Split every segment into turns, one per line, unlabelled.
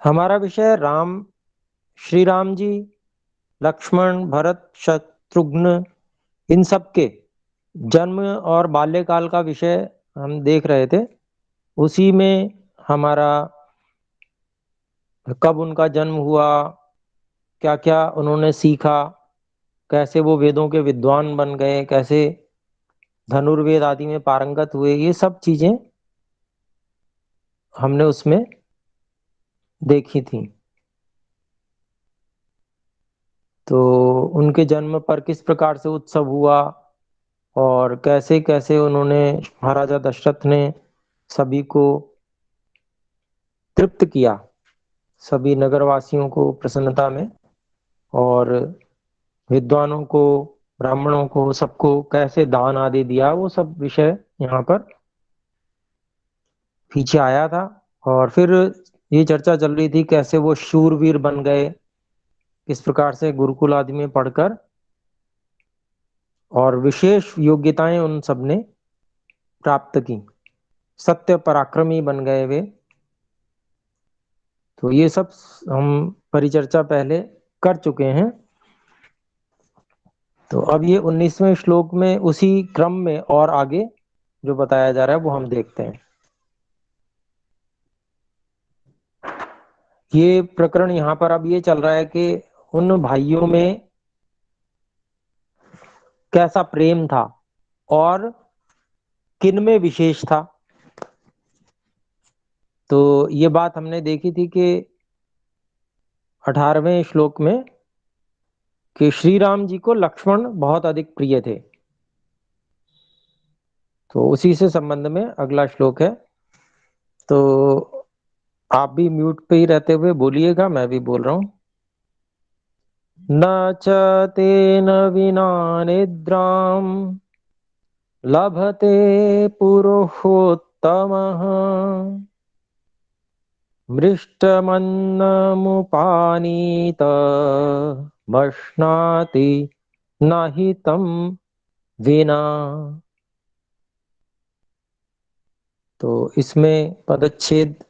हमारा विषय राम, श्री राम जी, लक्ष्मण, भरत, शत्रुघ्न, इन सब के जन्म और बाल्यकाल का विषय हम देख रहे थे। उसी में हमारा कब उनका जन्म हुआ, क्या क्या उन्होंने सीखा, कैसे वो वेदों के विद्वान बन गए, कैसे धनुर्वेद आदि में पारंगत हुए, ये सब चीजें हमने उसमें देखी थी। तो उनके जन्म पर किस प्रकार से उत्सव हुआ और कैसे कैसे उन्होंने, महाराजा दशरथ ने सभी को तृप्त किया, सभी नगरवासियों को प्रसन्नता में, और विद्वानों को, ब्राह्मणों को, सबको कैसे दान आदि दिया, वो सब विषय यहाँ पर पीछे आया था। और फिर ये चर्चा चल रही थी कैसे वो शूरवीर बन गए, किस प्रकार से गुरुकुल आदि में पढ़कर, और विशेष योग्यताएं उन सब ने प्राप्त की, सत्य पराक्रमी बन गए वे। तो ये सब हम परिचर्चा पहले कर चुके हैं। तो अब ये 19वें श्लोक में उसी क्रम में और आगे जो बताया जा रहा है वो हम देखते हैं। ये प्रकरण यहाँ पर अब ये चल रहा है कि उन भाइयों में कैसा प्रेम था और किन में विशेष था। तो ये बात हमने देखी थी कि 18वें श्लोक में कि श्री राम जी को लक्ष्मण बहुत अधिक प्रिय थे। तो उसी से संबंध में अगला श्लोक है। तो आप भी म्यूट पे ही रहते हुए बोलिएगा, मैं भी बोल रहा हूँ। न च तेन विना निद्राम लभते पुरुषोत्तमः मृष्टमन्नमुपानीत बध्नाति न हि तं विना। तो इसमें पदच्छेद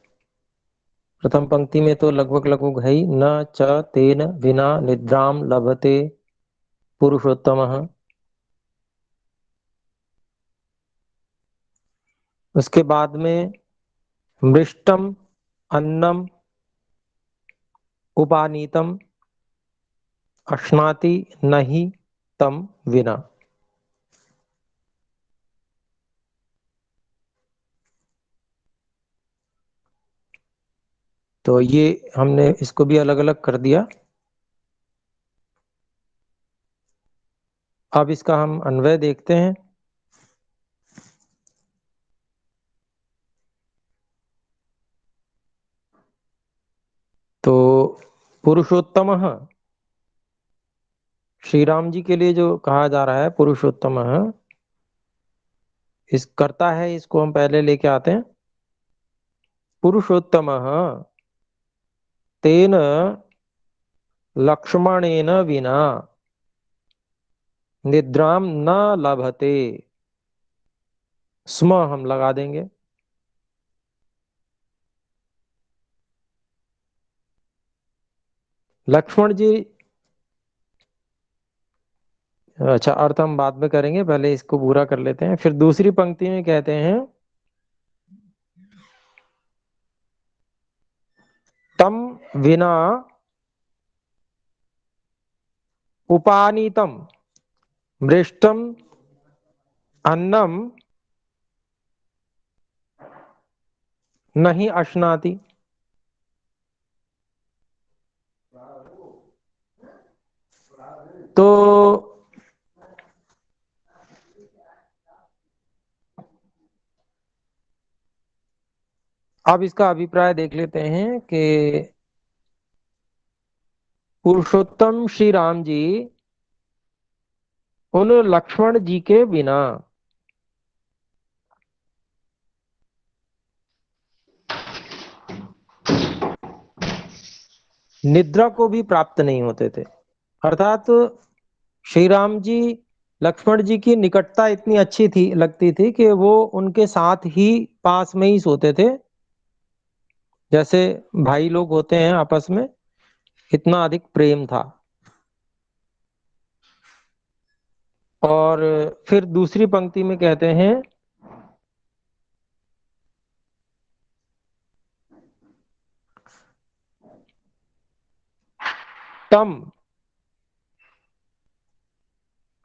प्रथम पंक्ति में तो लगभग लगभग है ही, न च तेन विना निद्राम लभते पुरुषोत्तमः। उसके बाद में मृष्टम अन्नम उपानीतम अश्नाति नहीं तम विना। तो ये हमने इसको भी अलग अलग कर दिया। अब इसका हम अन्वय देखते हैं। तो पुरुषोत्तम, श्री राम जी के लिए जो कहा जा रहा है पुरुषोत्तम, इस करता है, इसको हम पहले लेके आते हैं। पुरुषोत्तम तेन लक्ष्मणेन विना निद्राम न लभते। स्म हम लगा देंगे। लक्ष्मण जी, अच्छा अर्थ हम बाद में करेंगे, पहले इसको पूरा कर लेते हैं। फिर दूसरी पंक्ति में कहते हैं तम विना उपानीतम मृष्टम अन्नम नहीं अश्नाति। तो अब इसका अभिप्राय देख लेते हैं कि पुरुषोत्तम श्री राम जी उन लक्ष्मण जी के बिना निद्रा को भी प्राप्त नहीं होते थे। अर्थात श्री राम जी लक्ष्मण जी की निकटता इतनी अच्छी थी, लगती थी कि वो उनके साथ ही पास में ही सोते थे, जैसे भाई लोग होते हैं आपस में, इतना अधिक प्रेम था। और फिर दूसरी पंक्ति में कहते हैं, तम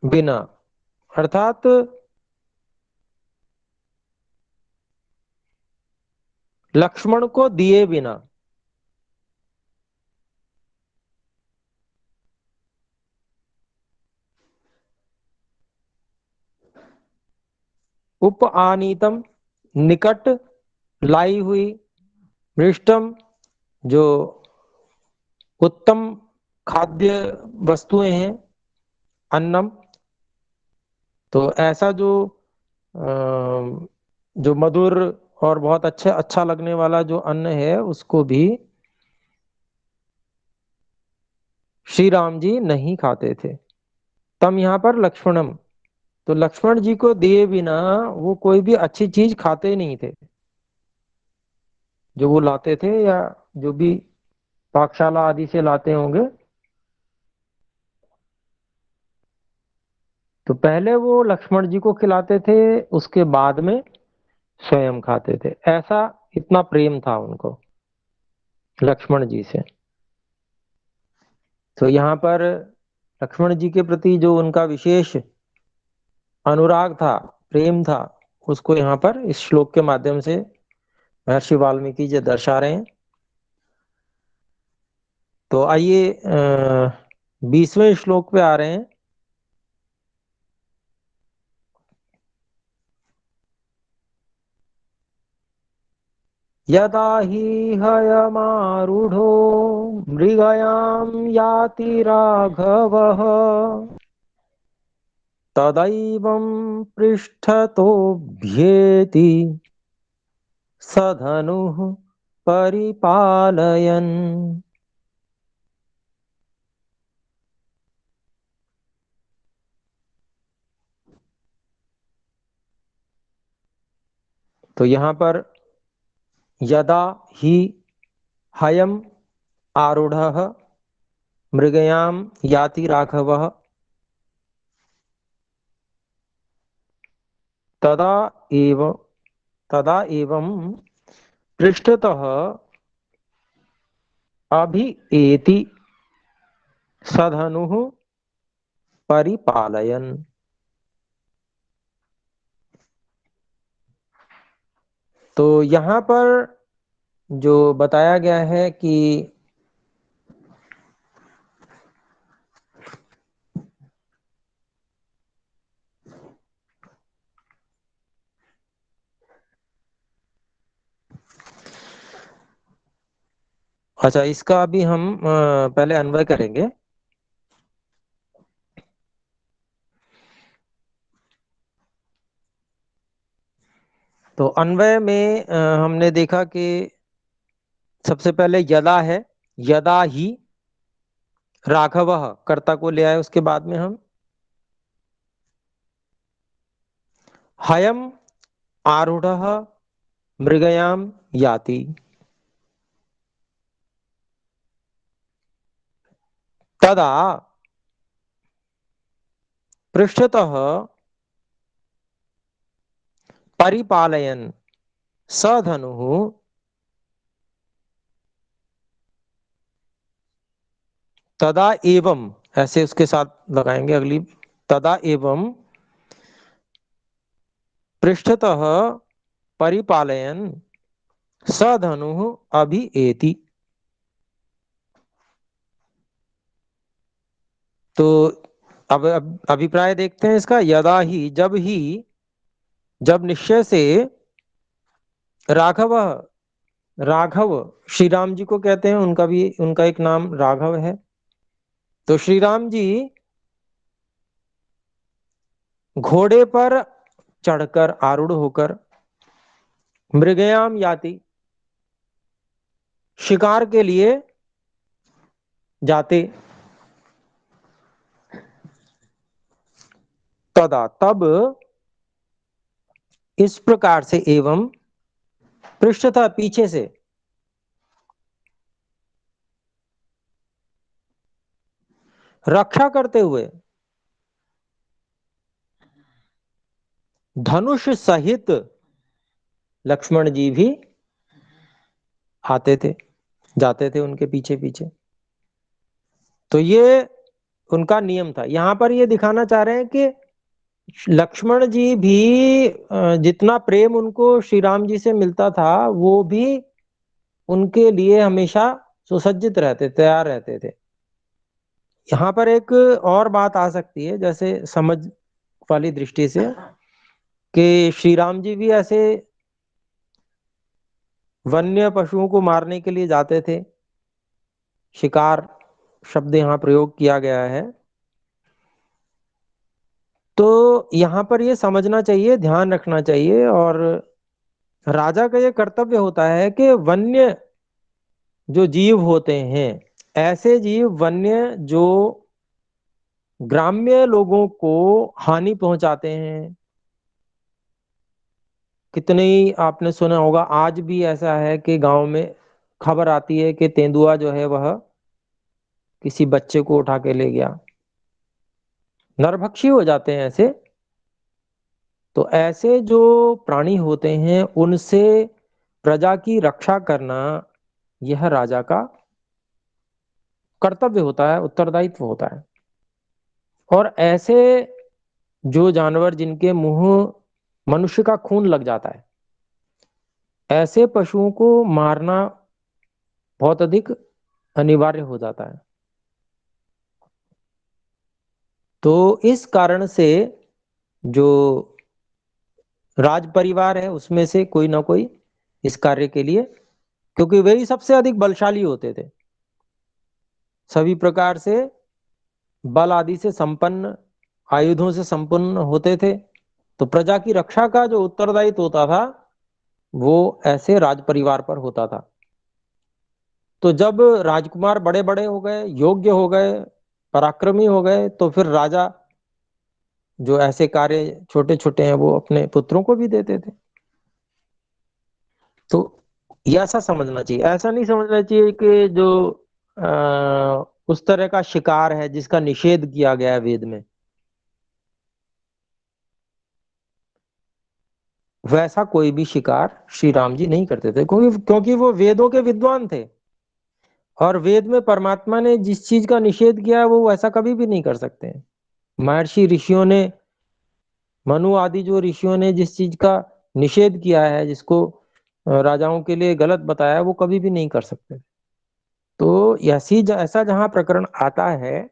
बिना, अर्थात लक्ष्मण को दिए बिना। उप आनीतम, निकट लाई हुई। मृष्टम, जो उत्तम खाद्य वस्तुएं हैं। अन्नम, तो ऐसा जो जो मधुर और बहुत अच्छा अच्छा लगने वाला जो अन्न है, उसको भी श्री राम जी नहीं खाते थे। तम यहाँ पर लक्ष्मणम, तो लक्ष्मण जी को दिए बिना वो कोई भी अच्छी चीज खाते नहीं थे, जो वो लाते थे या जो भी पाकशाला आदि से लाते होंगे। तो पहले वो लक्ष्मण जी को खिलाते थे, उसके बाद में स्वयं खाते थे। ऐसा इतना प्रेम था उनको लक्ष्मण जी से। तो यहाँ पर लक्ष्मण जी के प्रति जो उनका विशेष अनुराग था, प्रेम था, उसको यहाँ पर इस श्लोक के माध्यम से महर्षि वाल्मीकि जी दर्शा रहे हैं। तो आइए 20वें श्लोक पे आ रहे हैं। यदा हि हयमारूढ़ो मृगयां याति राघवः तदैवं पृष्ठतोऽभ्येति सधनुः परिपालयन्। तो यहाँ पर यदा ही हयम आरूढ़ः मृगयां याति राघवः तदा एव तदा एवं पृष्ठतः अभिएति सधनुः परिपालयन्। तो यहाँ पर जो बताया गया है कि अच्छा, इसका अभी हम पहले अन्वय करेंगे। तो अन्वय में हमने देखा कि सबसे पहले यदा है, यदा ही राघवः कर्ता को ले आए, उसके बाद में हम हयम आरूढ़ः मृगयाम याति, तदा पृष्ठतः परिपालयन् सधनुः। तदा एवं, ऐसे उसके साथ लगाएंगे अगली, तदा एवं पृष्ठतः परिपालयन् सधनुः अभिएति। तो अब अभिप्राय देखते हैं इसका। यदा ही, जब निश्चय से, राघव, राघव श्री राम जी को कहते हैं, उनका भी उनका एक नाम राघव है। तो श्री राम जी घोड़े पर चढ़कर, आरूढ़ होकर, मृगयाम याति शिकार के लिए जाते। तदा तब, इस प्रकार से, एवं पृष्ठतः पीछे से, रक्षा करते हुए धनुष सहित लक्ष्मण जी भी आते थे, जाते थे उनके पीछे पीछे। तो ये उनका नियम था। यहां पर ये दिखाना चाह रहे हैं कि लक्ष्मण जी भी जितना प्रेम उनको श्री राम जी से मिलता था, वो भी उनके लिए हमेशा सुसज्जित रहते, तैयार रहते थे। यहाँ पर एक और बात आ सकती है, जैसे समझ वाली दृष्टि से, कि श्री राम जी भी ऐसे वन्य पशुओं को मारने के लिए जाते थे। शिकार शब्द यहाँ प्रयोग किया गया है। तो यहाँ पर ये समझना चाहिए, ध्यान रखना चाहिए, और राजा का ये कर्तव्य होता है कि वन्य जो जीव होते हैं, ऐसे जीव वन्य जो ग्राम्य लोगों को हानि पहुंचाते हैं, कितने ही आपने सुना होगा, आज भी ऐसा है कि गांव में खबर आती है कि तेंदुआ जो है वह किसी बच्चे को उठा के ले गया। नरभक्षी हो जाते हैं ऐसे। तो ऐसे जो प्राणी होते हैं उनसे प्रजा की रक्षा करना, यह राजा का कर्तव्य होता है, उत्तरदायित्व होता है। और ऐसे जो जानवर जिनके मुंह मनुष्य का खून लग जाता है, ऐसे पशुओं को मारना बहुत अधिक अनिवार्य हो जाता है। तो इस कारण से जो राज परिवार है उसमें से कोई ना कोई इस कार्य के लिए, क्योंकि वे ही सबसे अधिक बलशाली होते थे, सभी प्रकार से बल आदि से संपन्न, आयुधों से संपन्न होते थे। तो प्रजा की रक्षा का जो उत्तरदायित्व होता था, वो ऐसे राज परिवार पर होता था। तो जब राजकुमार बड़े बड़े हो गए, योग्य हो गए, पराक्रमी हो गए, तो फिर राजा जो ऐसे कार्य छोटे छोटे हैं वो अपने पुत्रों को भी देते थे। तो ये ऐसा समझना चाहिए, ऐसा नहीं समझना चाहिए कि जो उस तरह का शिकार है जिसका निषेध किया गया है वेद में, वैसा कोई भी शिकार श्री राम जी नहीं करते थे, क्योंकि क्योंकि वो वेदों के विद्वान थे। और वेद में परमात्मा ने जिस चीज का निषेध किया है वो वैसा कभी भी नहीं कर सकते हैं। महर्षि ऋषियों ने, मनु आदि जो ऋषियों ने जिस चीज का निषेध किया है, जिसको राजाओं के लिए गलत बताया है, वो कभी भी नहीं कर सकते। तो ऐसा जहां प्रकरण आता है,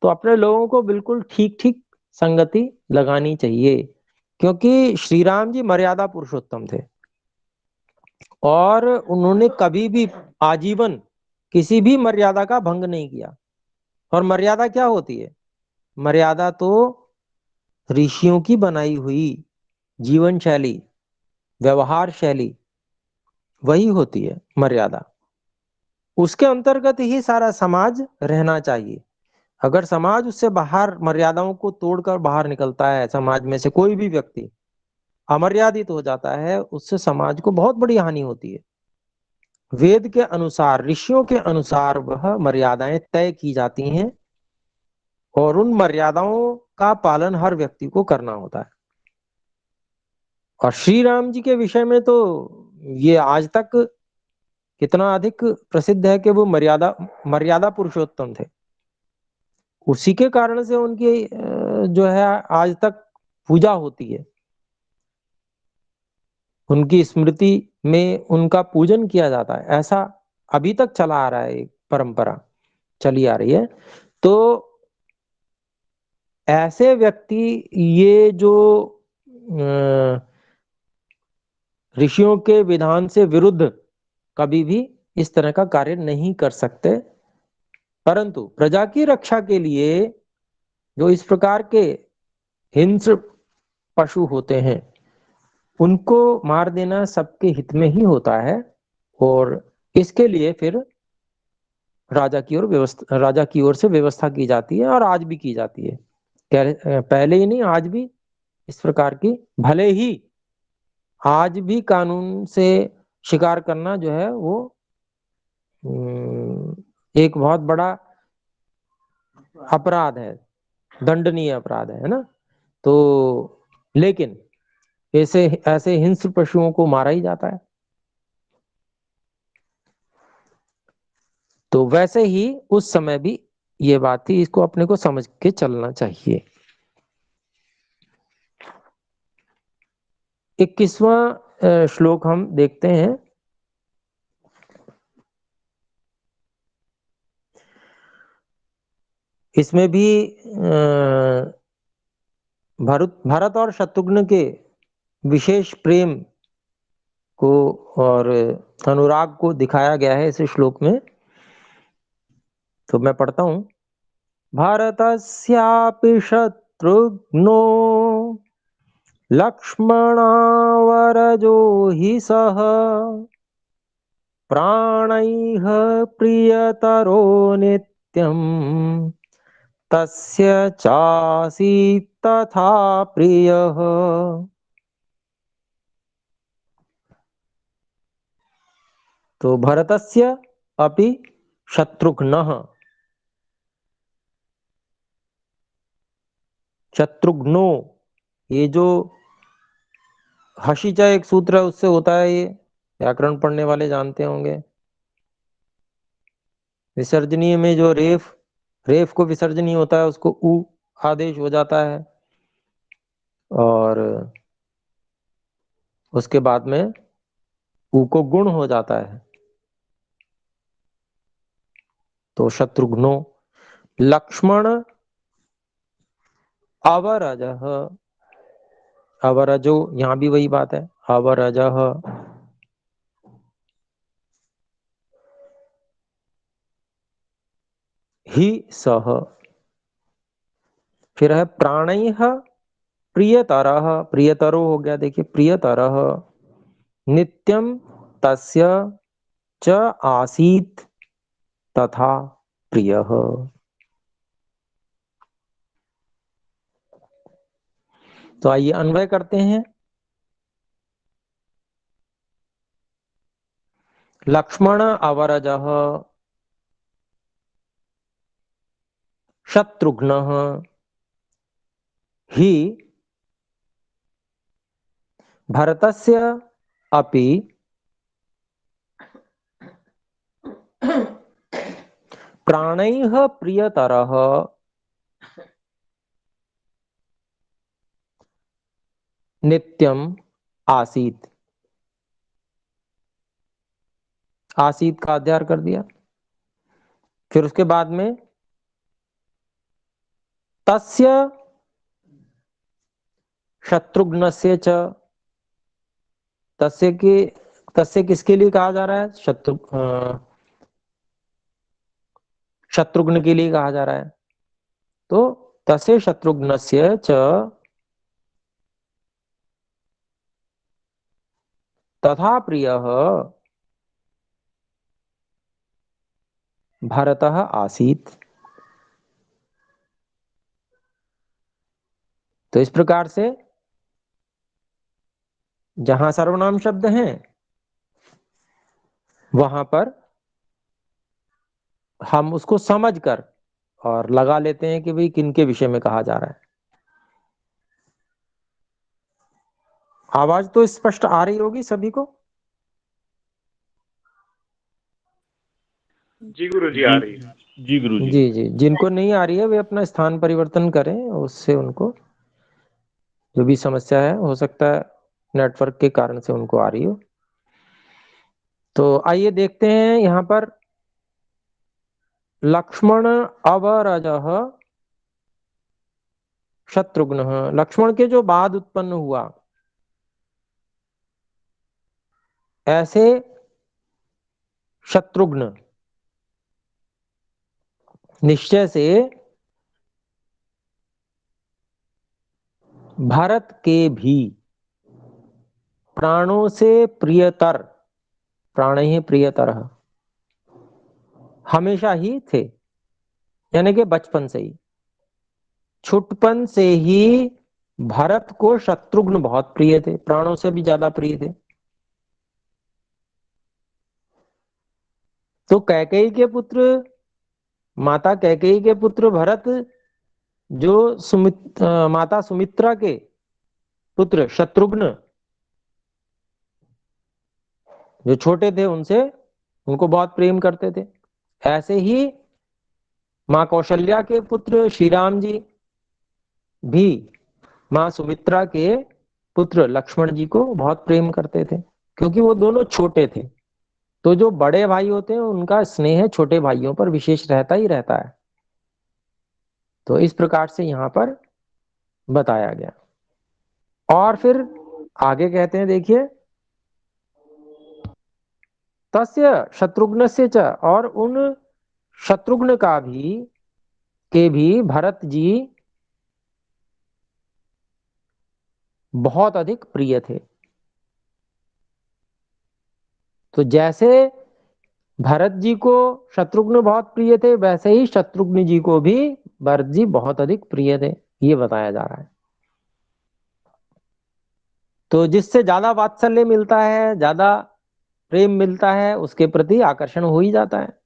तो अपने लोगों को बिल्कुल ठीक ठीक संगति लगानी चाहिए, क्योंकि श्री राम जी मर्यादा पुरुषोत्तम थे। और उन्होंने कभी भी आजीवन किसी भी मर्यादा का भंग नहीं किया। और मर्यादा क्या होती है? मर्यादा तो ऋषियों की बनाई हुई जीवन शैली, व्यवहार शैली, वही होती है मर्यादा। उसके अंतर्गत ही सारा समाज रहना चाहिए। अगर समाज उससे बाहर, मर्यादाओं को तोड़कर बाहर निकलता है, समाज में से कोई भी व्यक्ति अमर्यादित हो जाता है, उससे समाज को बहुत बड़ी हानि होती है। वेद के अनुसार, ऋषियों के अनुसार वह मर्यादाएं तय की जाती हैं, और उन मर्यादाओं का पालन हर व्यक्ति को करना होता है। और श्री राम जी के विषय में तो ये आज तक कितना अधिक प्रसिद्ध है कि वो मर्यादा मर्यादा पुरुषोत्तम थे। उसी के कारण से उनकी जो है आज तक पूजा होती है, उनकी स्मृति में उनका पूजन किया जाता है। ऐसा अभी तक चला आ रहा है, एक परंपरा चली आ रही है। तो ऐसे व्यक्ति, ये जो ऋषियों के विधान से विरुद्ध कभी भी इस तरह का कार्य नहीं कर सकते। परंतु प्रजा की रक्षा के लिए जो इस प्रकार के हिंस्र पशु होते हैं, उनको मार देना सबके हित में ही होता है। और इसके लिए फिर राजा की ओर से व्यवस्था की जाती है, और आज भी की जाती है। पहले ही नहीं, आज भी इस प्रकार की, भले ही आज भी कानून से शिकार करना जो है वो एक बहुत बड़ा अपराध है, दंडनीय अपराध है ना। तो लेकिन ऐसे ऐसे हिंस्र पशुओं को मारा ही जाता है। तो वैसे ही उस समय भी ये बात थी, इसको अपने को समझ के चलना चाहिए। 21वां श्लोक हम देखते हैं। इसमें भी भरत और शत्रुघ्न के विशेष प्रेम को और अनुराग को दिखाया गया है इस श्लोक में। तो मैं पढ़ता हूं। भारतस्यापि शत्रुघ्नो लक्ष्मणावरजो हि सः प्राणैः प्रियतरो नित्यम् तस्य चासीत् तथा प्रियः। तो भरतस्य अपि शत्रुघ्नः, शत्रुघ्नो, ये जो हशीचा एक सूत्र है उससे होता है, ये व्याकरण पढ़ने वाले जानते होंगे। विसर्जनीय में जो रेफ रेफ को विसर्जनीय होता है उसको उ आदेश हो जाता है, और उसके बाद में उ को गुण हो जाता है। तो शत्रुघ्नो लक्ष्मण अवरजः, अवरजो, यहां भी वही बात है, अवरजः ही सह। फिर है प्राणैः प्रियतरः, प्रियतरो हो गया, देखिए प्रियतरः नित्यम तस्य च आसीत तथा प्रियः। तो आइए अन्वय करते हैं। लक्ष्मण अवरजः शत्रुघ्नः हि भरतस्य अपि प्राणैः प्रियतरः नित्यम आसीत। आसीत का अध्यय कर दिया। फिर उसके बाद में तस्य शत्रुघ्नस्य च, तस्य के तस्य किसके लिए कहा जा रहा है? शत्रुघ्न के लिए कहा जा रहा है। तो तस्य शत्रुघ्नस्य च तथा प्रियः भरतः आसीत। तो इस प्रकार से जहां सर्वनाम शब्द हैं वहां पर हम उसको समझकर और लगा लेते हैं कि भाई किनके विषय में कहा जा रहा है। आवाज तो स्पष्ट आ रही होगी सभी को?
जी गुरु जी, आ रही है।
जी गुरु जी।
जी जी, जिनको नहीं आ रही है वे अपना स्थान परिवर्तन करें, उससे उनको जो भी समस्या है, हो सकता है नेटवर्क के कारण से उनको आ रही हो। तो आइए देखते हैं यहां पर लक्ष्मण अवरजः शत्रुघ्न, लक्ष्मण के जो बाद उत्पन्न हुआ, ऐसे शत्रुघ्न निश्चय से भारत के भी प्राणों से प्रियतर, प्राण ही प्रियतर हमेशा ही थे, यानी कि बचपन से ही, छुटपन से ही भरत को शत्रुघ्न बहुत प्रिय थे, प्राणों से भी ज्यादा प्रिय थे। तो कैकेयी के पुत्र माता कैकेयी के पुत्र भरत जो माता सुमित्रा के पुत्र शत्रुघ्न जो छोटे थे उनसे उनको बहुत प्रेम करते थे, ऐसे ही माँ कौशल्या के पुत्र श्री राम जी भी माँ सुमित्रा के पुत्र लक्ष्मण जी को बहुत प्रेम करते थे, क्योंकि वो दोनों छोटे थे। तो जो बड़े भाई होते हैं उनका स्नेह छोटे भाइयों पर विशेष रहता ही रहता है। तो इस प्रकार से यहाँ पर बताया गया। और फिर आगे कहते हैं, देखिए, तस्य शत्रुघ्न से च, और उन शत्रुघ्न का भी भरत जी बहुत अधिक प्रिय थे। तो जैसे भरत जी को शत्रुघ्न बहुत प्रिय थे, वैसे ही शत्रुघ्न जी को भी भरत जी बहुत अधिक प्रिय थे, ये बताया जा रहा है। तो जिससे ज्यादा वात्सल्य मिलता है, ज्यादा प्रेम मिलता है, उसके प्रति आकर्षण हो ही जाता है।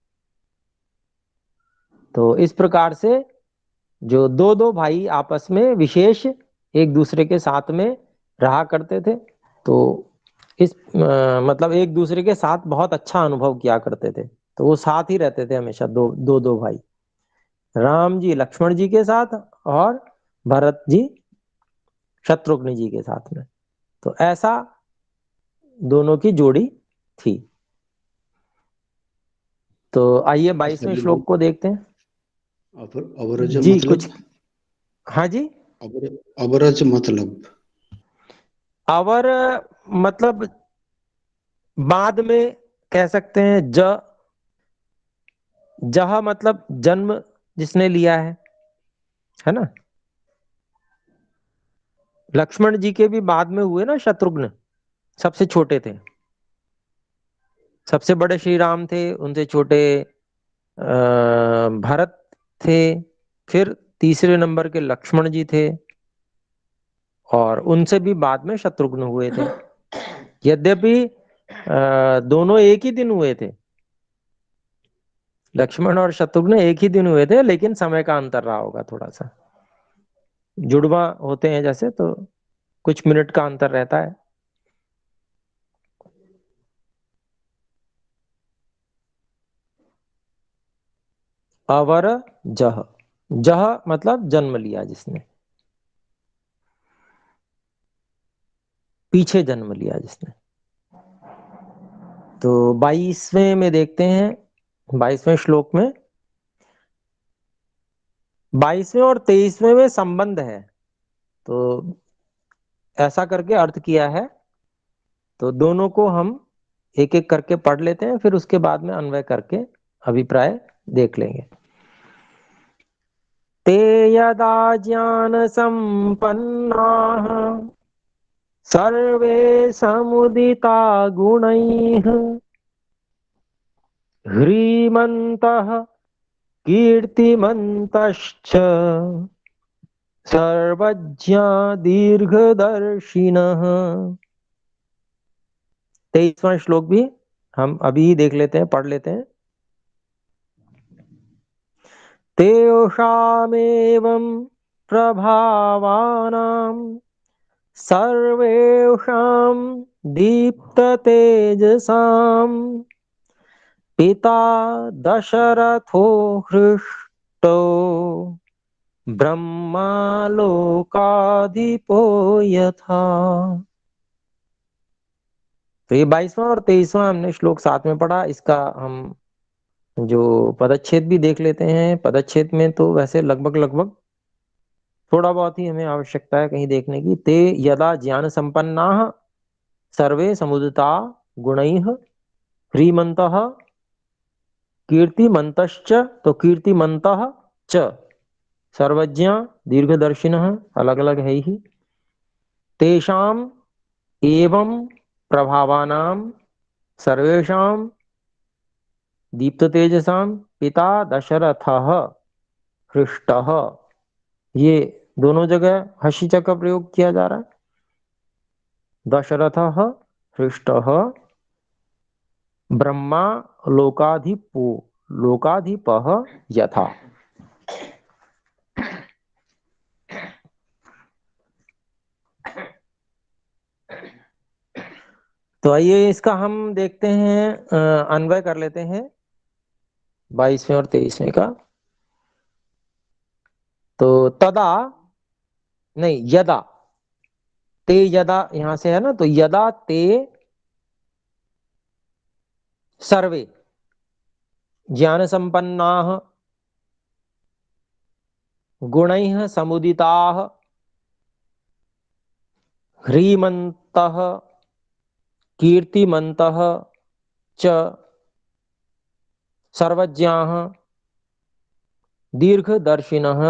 तो इस प्रकार से जो दो दो भाई आपस में विशेष एक दूसरे के साथ में रहा करते थे, तो इस मतलब एक दूसरे के साथ बहुत अच्छा अनुभव किया करते थे। तो वो साथ ही रहते थे हमेशा, दो दो दो भाई, राम जी लक्ष्मण जी के साथ और भरत जी शत्रुघ्न जी के साथ में। तो ऐसा दोनों की जोड़ी थी। तो आइए
अच्छा
22वें
बिल्कुल।
श्लोक को देखते हैं।
अवरज
जी कुछ,
मतलब?
हाँ जी।
अवर अवरज मतलब?
अवर मतलब बाद में कह सकते हैं। जह मतलब जन्म जिसने लिया है ना। लक्ष्मण जी के भी बाद में हुए ना शत्रुघ्न, सबसे छोटे थे। सबसे बड़े श्री राम थे, उनसे छोटे भरत थे, फिर तीसरे नंबर के लक्ष्मण जी थे, और उनसे भी बाद में शत्रुघ्न हुए थे। यद्यपि दोनों एक ही दिन हुए थे, लक्ष्मण और शत्रुघ्न एक ही दिन हुए थे, लेकिन समय का अंतर रहा होगा थोड़ा सा। जुड़वा होते हैं जैसे, तो कुछ मिनट का अंतर रहता है। अवर जह, जह मतलब जन्म लिया जिसने, पीछे जन्म लिया जिसने। तो 22वें में देखते हैं, 22वें श्लोक में 22वें और 23वें में संबंध है। तो ऐसा करके अर्थ किया है। तो दोनों को हम एक एक करके पढ़ लेते हैं, फिर उसके बाद में अन्वय करके अभिप्राय देख लेंगे। ते यदा ज्ञान संपन्ना सर्वे समुदिता गुणैः ह्रीमन्तः कीर्तिमन्तश्च सर्वज्ञा दीर्घदर्शिनः। 23वां श्लोक भी हम अभी ही देख लेते हैं, पढ़ लेते हैं। तेषामेवं प्रभावानां सर्वेषां दीप्ततेजसां पिता दशरथो हृष्टो ब्रह्मालोकाधिपो यथा। तो ये 22वां और 23वां हमने श्लोक साथ में पढ़ा। इसका हम जो पदच्छेद भी देख लेते हैं। पदच्छेद में तो वैसे लगभग लगभग थोड़ा बहुत ही हमें आवश्यकता है कहीं देखने की। ते यदा ज्ञान संपन्ना सर्वे समुदिता गुणैः ह्रीमन्तः कीर्तिमन्तश्च, तो कीर्तिमन्तः च सर्वज्ञ दीर्घदर्शिनः अलग अलग है ही। तेषाम एवं प्रभावानां सर्वेषां दीप्ततेजसां पिता दशरथः हृष्टः। ये दोनों जगह हशीचा का प्रयोग किया जा रहा है। दशरथः हृष्टः ब्रह्मा लोकाधिपो, लोकाधिपः यथा। तो आइए इसका हम देखते हैं, अन्वय कर लेते हैं 22वें और 23वें का। तो तदा, नहीं यदा, ते यदा यहां से है ना, तो यदा ते सर्वे ज्ञान संपन्नाः गुणैः समुदिताः ह्रीमन्तः कीर्तिमन्तः च सर्वज्ञाः दीर्घदर्शिनः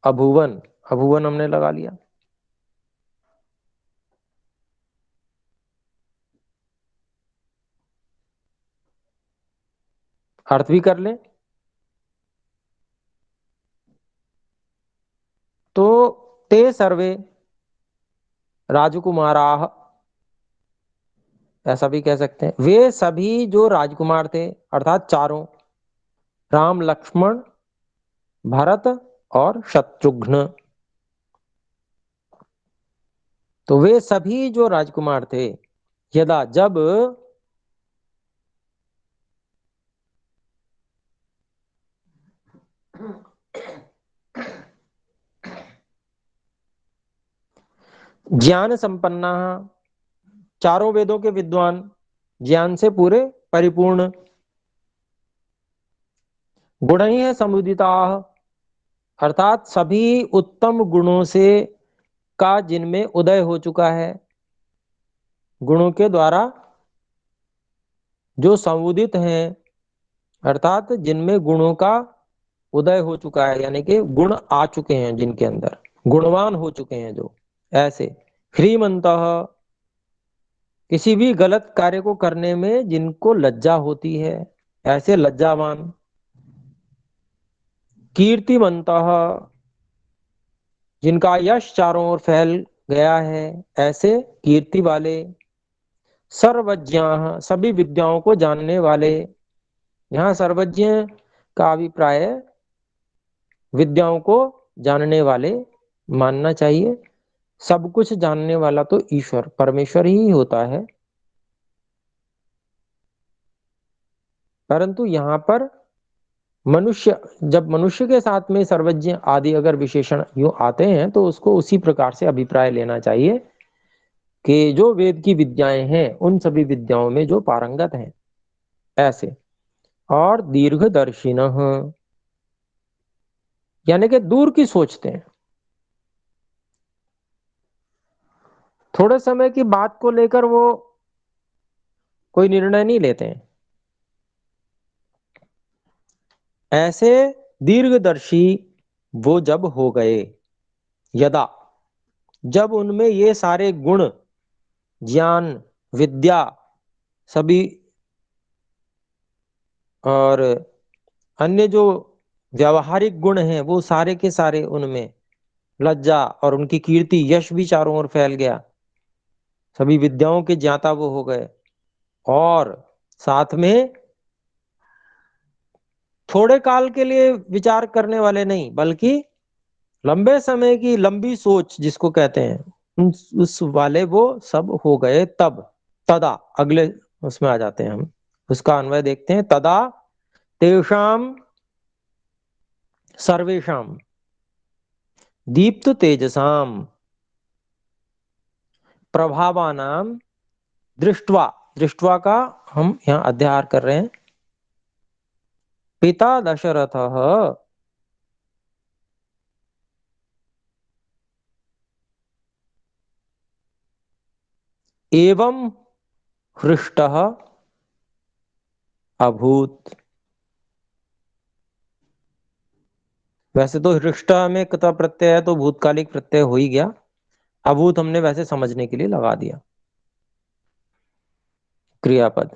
अभुवन। अभुवन हमने लगा लिया। अर्थ भी कर ले। तो ते सर्वे राजकुमाराः, ऐसा भी कह सकते हैं, वे सभी जो राजकुमार थे, अर्थात चारों, राम लक्ष्मण भरत और शत्रुघ्न, तो वे सभी जो राजकुमार थे, यदा जब, ज्ञान संपन्ना, चारों वेदों के विद्वान, ज्ञान से पूरे परिपूर्ण, गुण ही है समुदिता, अर्थात सभी उत्तम गुणों से का जिनमें उदय हो चुका है, गुणों के द्वारा जो संबोधित हैं, अर्थात जिनमें गुणों का उदय हो चुका है, यानी कि गुण आ चुके हैं, जिनके अंदर गुणवान हो चुके हैं जो, ऐसे ह्रीमंत, किसी भी गलत कार्य को करने में जिनको लज्जा होती है, ऐसे लज्जावान, कीर्तिमंत, जिनका यश चारों ओर फैल गया है, ऐसे कीर्ति वाले, सर्वज्ञ, सभी विद्याओं को जानने वाले। यहाँ सर्वज्ञ का अभिप्राय है विद्याओं को जानने वाले मानना चाहिए। सब कुछ जानने वाला तो ईश्वर परमेश्वर ही होता है, परंतु यहाँ पर मनुष्य, जब मनुष्य के साथ में सर्वज्ञ आदि अगर विशेषण यूं आते हैं, तो उसको उसी प्रकार से अभिप्राय लेना चाहिए कि जो वेद की विद्याएं हैं उन सभी विद्याओं में जो पारंगत हैं, ऐसे। और दीर्घदर्शिन, यानी कि दूर की सोचते हैं, थोड़े समय की बात को लेकर वो कोई निर्णय नहीं लेते हैं, ऐसे दीर्घदर्शी वो जब हो गए, यदा जब उनमें ये सारे गुण, ज्ञान, विद्या, सभी, और अन्य जो व्यावहारिक गुण हैं वो सारे के सारे उनमें, लज्जा और उनकी कीर्ति, यश भी चारों ओर फैल गया, सभी विद्याओं के ज्ञाता वो हो गए, और साथ में थोड़े काल के लिए विचार करने वाले नहीं, बल्कि लंबे समय की लंबी सोच जिसको कहते हैं, उस वाले वो सब हो गए तब। तदा, अगले उसमें आ जाते हैं हम, उसका अन्वय देखते हैं। तदा तेषाम सर्वेशम दीप्त तेजसाम प्रभावानाम दृष्टवा, दृष्टवा का हम यहाँ अध्याय कर रहे हैं, पिता दशरथ एवं हृष्ट अभूत। वैसे तो हृष्ट में कृत प्रत्यय है तो भूतकालिक प्रत्यय हो ही गया, अभूत हमने वैसे समझने के लिए लगा दिया क्रियापद।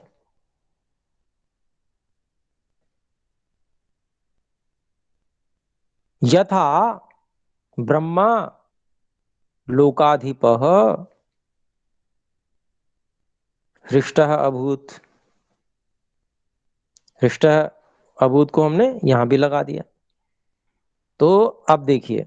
यथा ब्रह्मा लोकाधिपः हृष्ट अभूत, हृष्ट अभूत को हमने यहां भी लगा दिया। तो अब देखिए,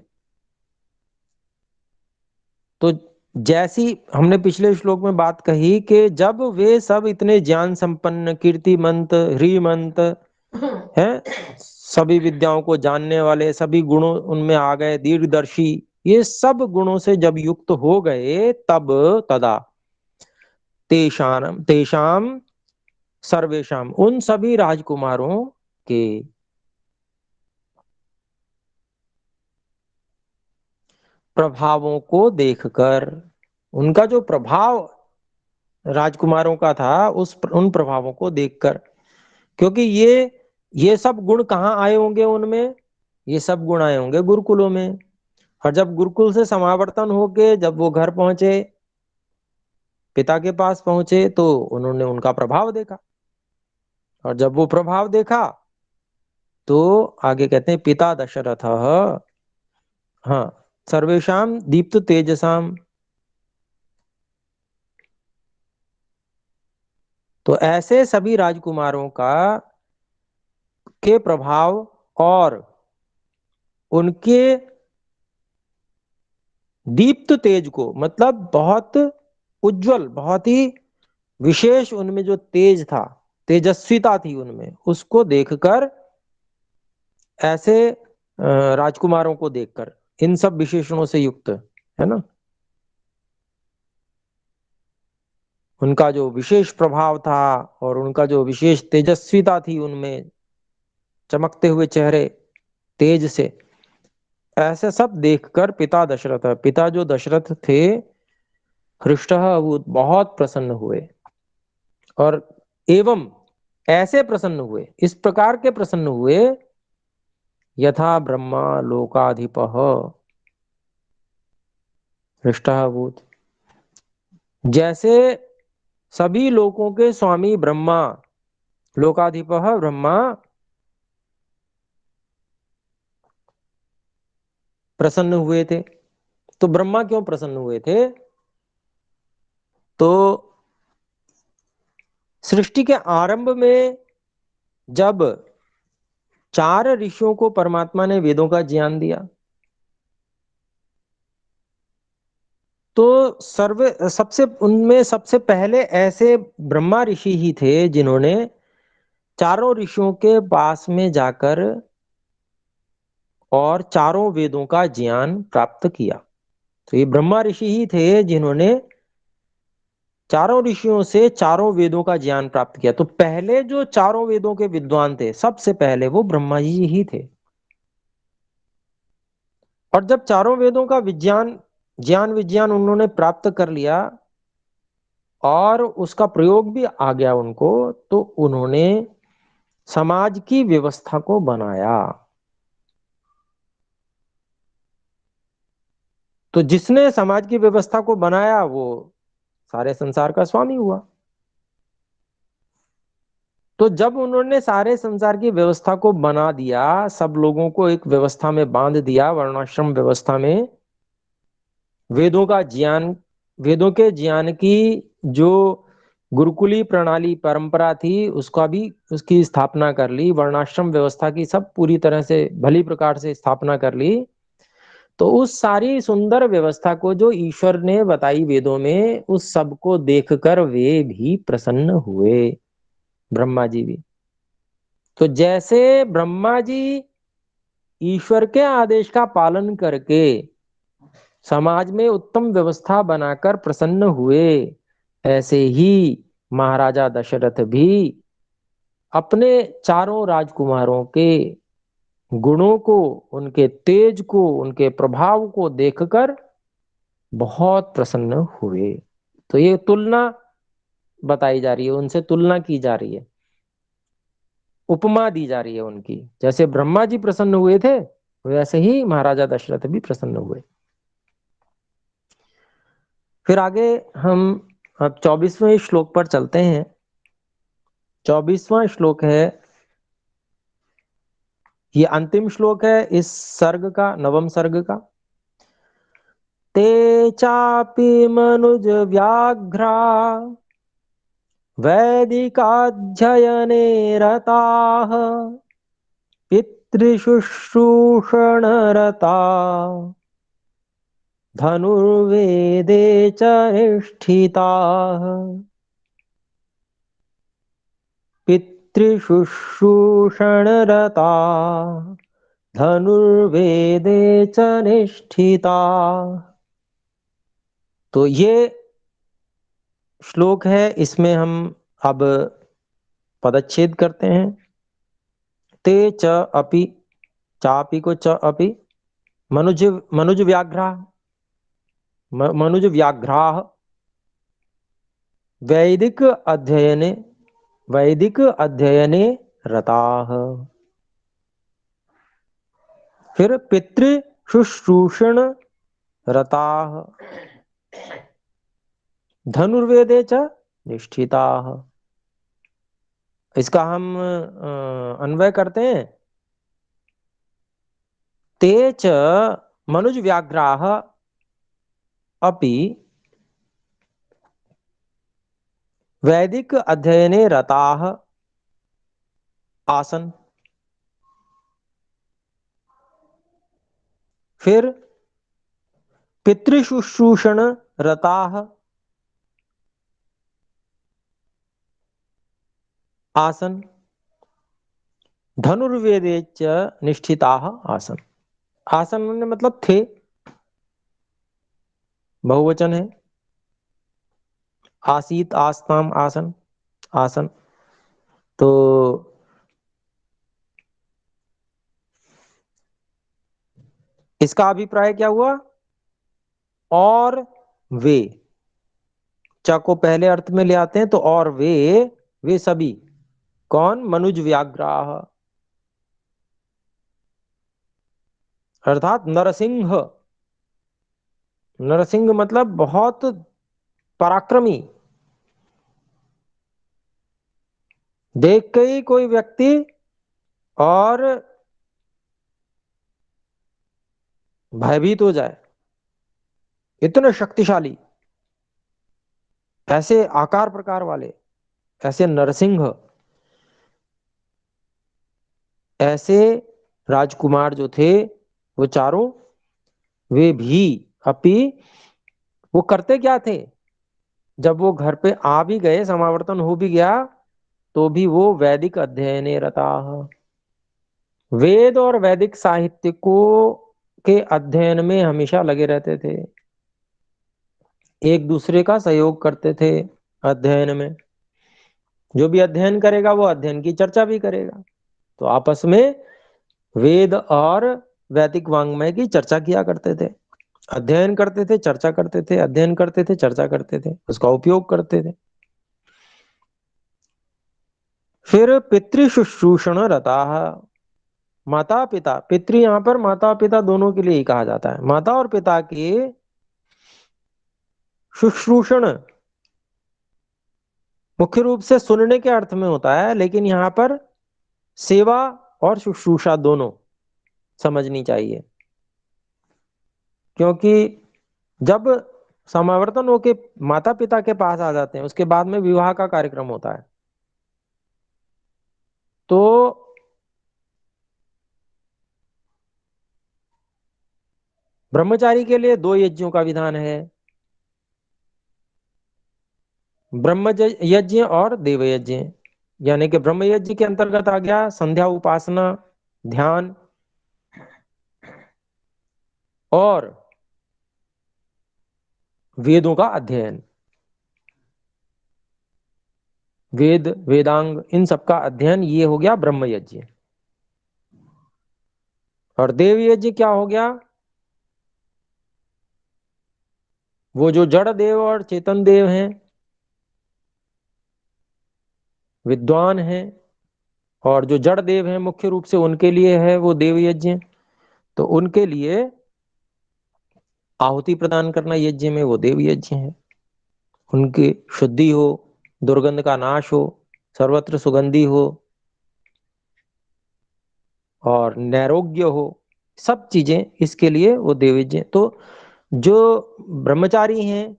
तो जैसी हमने पिछले श्लोक में बात कही कि जब वे सब इतने ज्ञान संपन्न, कीर्तिमंत, ह्रीमंत हैं, सभी विद्याओं को जानने वाले, सभी गुणों उनमें आ गए, दीर्घदर्शी, ये सब गुणों से जब युक्त हो गए, तब तदा तेषाम तेषाम सर्वेशम, उन सभी राजकुमारों के प्रभावों को देखकर, उनका जो प्रभाव राजकुमारों का था उन प्रभावों को देखकर, क्योंकि ये सब गुण कहाँ आए होंगे उनमें, ये सब गुण आए होंगे गुरुकुलों में। और जब गुरुकुल से समावर्तन होके जब वो घर पहुंचे, पिता के पास पहुंचे, तो उन्होंने उनका प्रभाव देखा। और जब वो प्रभाव देखा तो आगे कहते हैं पिता दशरथ, हाँ, सर्वेशम दीप्त तेजसाम, तो ऐसे सभी राजकुमारों का के प्रभाव और उनके दीप्त तेज को, मतलब बहुत उज्जवल, बहुत ही विशेष उनमें जो तेज था, तेजस्विता थी उनमें, उसको देखकर, ऐसे राजकुमारों को देखकर, इन सब विशेषणों से युक्त, है ना, उनका जो विशेष प्रभाव था और उनका जो विशेष तेजस्विता थी उनमें, चमकते हुए चेहरे तेज से, ऐसे सब देखकर पिता दशरथ, पिता जो दशरथ थे, हृष्टः वो बहुत प्रसन्न हुए। और एवं ऐसे प्रसन्न हुए, इस प्रकार के प्रसन्न हुए, यथा ब्रह्मा लोकाधिपः, हृष्टः भूत, जैसे सभी लोकों के स्वामी ब्रह्मा, लोकाधिपः ब्रह्मा प्रसन्न हुए थे। तो ब्रह्मा क्यों प्रसन्न हुए थे? तो सृष्टि के आरंभ में जब 4 ऋषियों को परमात्मा ने वेदों का ज्ञान दिया, तो सबसे उनमें सबसे पहले ऐसे ब्रह्मा ऋषि ही थे जिन्होंने चारों ऋषियों के पास में जाकर और चारों वेदों का ज्ञान प्राप्त किया। तो ये ब्रह्मा ऋषि ही थे जिन्होंने चारों ऋषियों से चारों वेदों का ज्ञान प्राप्त किया। तो पहले जो चारों वेदों के विद्वान थे, सबसे पहले वो ब्रह्मा जी ही थे। और जब चारों वेदों का ज्ञान विज्ञान उन्होंने प्राप्त कर लिया और उसका प्रयोग भी आ गया उनको, तो उन्होंने समाज की व्यवस्था को बनाया। तो जिसने समाज की व्यवस्था को बनाया वो सारे संसार का स्वामी हुआ। तो जब उन्होंने सारे संसार की व्यवस्था को बना दिया, सब लोगों को एक व्यवस्था में बांध दिया, वर्णाश्रम व्यवस्था में, वेदों का ज्ञान, वेदों के ज्ञान की जो गुरुकुली प्रणाली परंपरा थी उसका भी, उसकी स्थापना कर ली, वर्णाश्रम व्यवस्था की सब पूरी तरह से भली प्रकार से स्थापना कर ली। तो उस सारी सुंदर व्यवस्था को जो ईश्वर ने बताई वेदों में, उस सब को देखकर वे भी प्रसन्न हुए, ब्रह्मा जी भी। तो जैसे ब्रह्मा जी ईश्वर के आदेश का पालन करके समाज में उत्तम व्यवस्था बनाकर प्रसन्न हुए, ऐसे ही महाराजा दशरथ भी अपने चारों राजकुमारों के गुणों को, उनके तेज को, उनके प्रभाव को देखकर बहुत प्रसन्न हुए। तो ये तुलना बताई जा रही है, उनसे तुलना की जा रही है, उपमा दी जा रही है उनकी। जैसे ब्रह्मा जी प्रसन्न हुए थे, वैसे ही महाराजा दशरथ भी प्रसन्न हुए। फिर आगे हम अब 24वें श्लोक पर चलते हैं। 24वां श्लोक है, ये अंतिम श्लोक है इस सर्ग का, नवम सर्ग का। ते चापि मनुज व्याघ्रा वैदिकाध्ययने रताः पितृशुश्रूषणरता धनुर्वेदे च निष्ठिताः। पितृशुश्रूषणरता धनुर्वेदे च निष्ठिता। तो ये श्लोक है, इसमें हम अब पदच्छेद करते हैं। ते च अपि, चापि को च अपि, मनुज मनुज व्याघ्राः, मनुज व्याघ्राः वैदिक अध्ययने, वैदिक अध्ययने रताः। फिर पितृ शुश्रूषण रताः धनुर्वेदे च निष्ठिताः। इसका हम अन्वय करते हैं। ते च मनुज व्याघ्राः अपि वैदिक अध्ययने रताः आसन। फिर पितृशुश्रूषण रताः आसन, धनुर्वेदे च निष्ठिताः आसन। आसन में मतलब थे, बहुवचन है। आसीत, आस्ताम, आसन, आसन। तो इसका अभिप्राय क्या हुआ? और वे, च को पहले अर्थ में ले आते हैं तो और वे सभी। कौन? मनुज व्याघ्राः, अर्थात नरसिंह। नरसिंह मतलब बहुत पराक्रमी। देख के ही कोई व्यक्ति और भयभीत हो जाए, इतने शक्तिशाली, ऐसे आकार प्रकार वाले, ऐसे नरसिंह, ऐसे राजकुमार जो थे वो चारों, वे भी अपि, वो करते क्या थे? जब वो घर पे आ भी गए, समावर्तन हो भी गया, तो भी वो वैदिक अध्ययने रताः, वेद और वैदिक साहित्य को के अध्ययन में हमेशा लगे रहते थे। एक दूसरे का सहयोग करते थे अध्ययन में। जो भी अध्ययन करेगा वो अध्ययन की चर्चा भी करेगा। तो आपस में वेद और वैदिक वांग्मय की चर्चा किया करते थे, अध्ययन करते थे, चर्चा करते थे, अध्ययन करते थे, चर्चा करते थे, उसका उपयोग करते थे। फिर पितृ शुश्रूषण रता, माता पिता, पितृ यहां पर माता पिता दोनों के लिए ही कहा जाता है। माता और पिता के शुश्रूषण मुख्य रूप से सुनने के अर्थ में होता है, लेकिन यहां पर सेवा और शुश्रूषा दोनों समझनी चाहिए। क्योंकि जब समावर्तन होके माता पिता के पास आ जाते हैं, उसके बाद में विवाह का कार्यक्रम होता है, तो ब्रह्मचारी के लिए दो यज्ञों का विधान है, ब्रह्म यज्ञ और देव यज्ञ। यानी कि ब्रह्म यज्ञ के अंतर्गत आ गया संध्या उपासना, ध्यान और वेदों का अध्ययन, वेद वेदांग इन सब का अध्ययन, ये हो गया ब्रह्म यज्ञ। और देव यज्ञ क्या हो गया? वो जो जड़ देव और चेतन देव हैं, विद्वान हैं, और जो जड़ देव हैं मुख्य रूप से उनके लिए है वो देव यज्ञ। तो उनके लिए आहुति प्रदान करना यज्ञ में, वो देव यज्ञ है। उनकी शुद्धि हो, दुर्गंध का नाश हो, सर्वत्र सुगंधी हो और नैरोग्य हो, सब चीजें इसके लिए वो देव यज्ञ। तो जो ब्रह्मचारी हैं,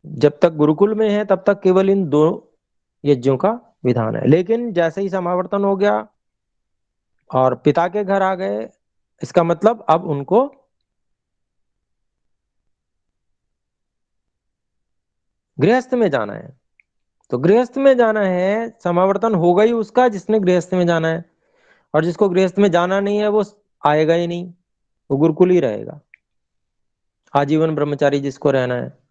जब तक गुरुकुल में है तब तक केवल इन दो यज्ञों का विधान है। लेकिन जैसे ही समावर्तन हो गया और पिता के घर आ गए, इसका मतलब अब उनको गृहस्थ में जाना है। तो गृहस्थ में जाना है, समावर्तन होगा ही उसका जिसने गृहस्थ में जाना है, और जिसको गृहस्थ में जाना नहीं है वो आएगा ही नहीं, वो गुरुकुल ही रहेगा, आजीवन ब्रह्मचारी जिसको रहना है